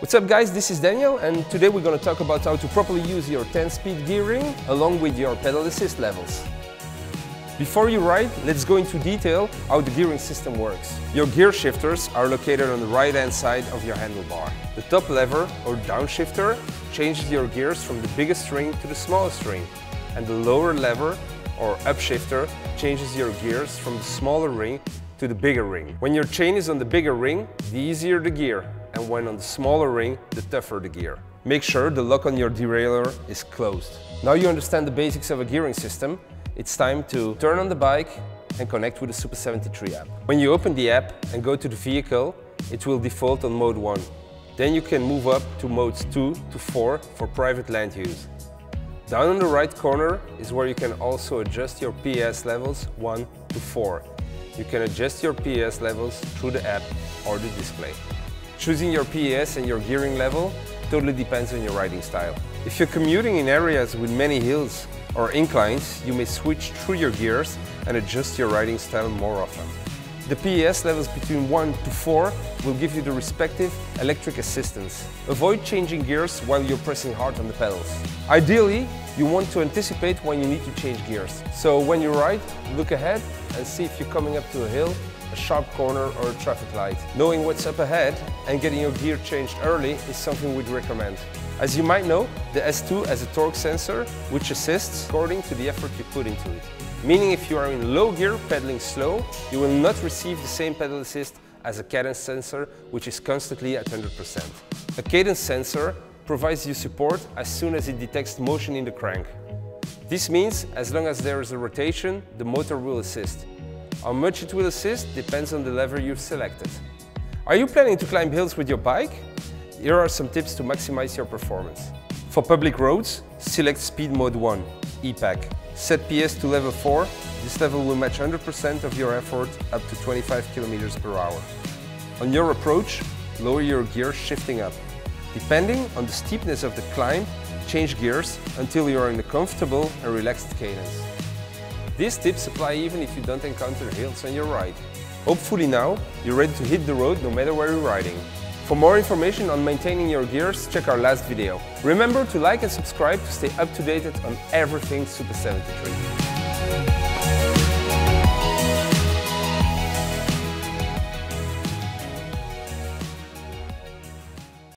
What's up guys, this is Daniel and today we're going to talk about how to properly use your 10-speed gearing along with your pedal assist levels. Before you ride, let's go into detail how the gearing system works. Your gear shifters are located on the right hand side of your handlebar. The top lever or downshifter changes your gears from the biggest ring to the smallest ring, and the lower lever or upshifter changes your gears from the smaller ring to the bigger ring. When your chain is on the bigger ring, the easier the gear, and when on the smaller ring, the tougher the gear. Make sure the lock on your derailleur is closed. Now you understand the basics of a gearing system, it's time to turn on the bike and connect with the Super73 app. When you open the app and go to the vehicle, it will default on mode 1. Then you can move up to modes 2 to 4 for private land use. Down in the right corner is where you can also adjust your PS levels 1 to 4. You can adjust your PS levels through the app or the display. Choosing your PS and your gearing level totally depends on your riding style. If you're commuting in areas with many hills or inclines, you may switch through your gears and adjust your riding style more often. The PS levels between 1 to 4 will give you the respective electric assistance. Avoid changing gears while you're pressing hard on the pedals. Ideally, you want to anticipate when you need to change gears. So when you ride, look ahead and see if you're coming up to a hill, a sharp corner or a traffic light. Knowing what's up ahead and getting your gear changed early is something we'd recommend. As you might know, the S2 has a torque sensor which assists according to the effort you put into it. Meaning if you are in low gear pedaling slow, you will not receive the same pedal assist as a cadence sensor which is constantly at 100%. A cadence sensor provides you support as soon as it detects motion in the crank. This means as long as there is a rotation, the motor will assist. How much it will assist depends on the lever you've selected. Are you planning to climb hills with your bike? Here are some tips to maximize your performance. For public roads, select Speed Mode 1, E-Pack. Set PS to level 4, this level will match 100% of your effort up to 25 km/h. On your approach, lower your gear shifting up. Depending on the steepness of the climb, change gears until you are in a comfortable and relaxed cadence. These tips apply even if you don't encounter hills on your ride. Hopefully now, you're ready to hit the road no matter where you're riding. For more information on maintaining your gears, check our last video. Remember to like and subscribe to stay up to date on everything Super73.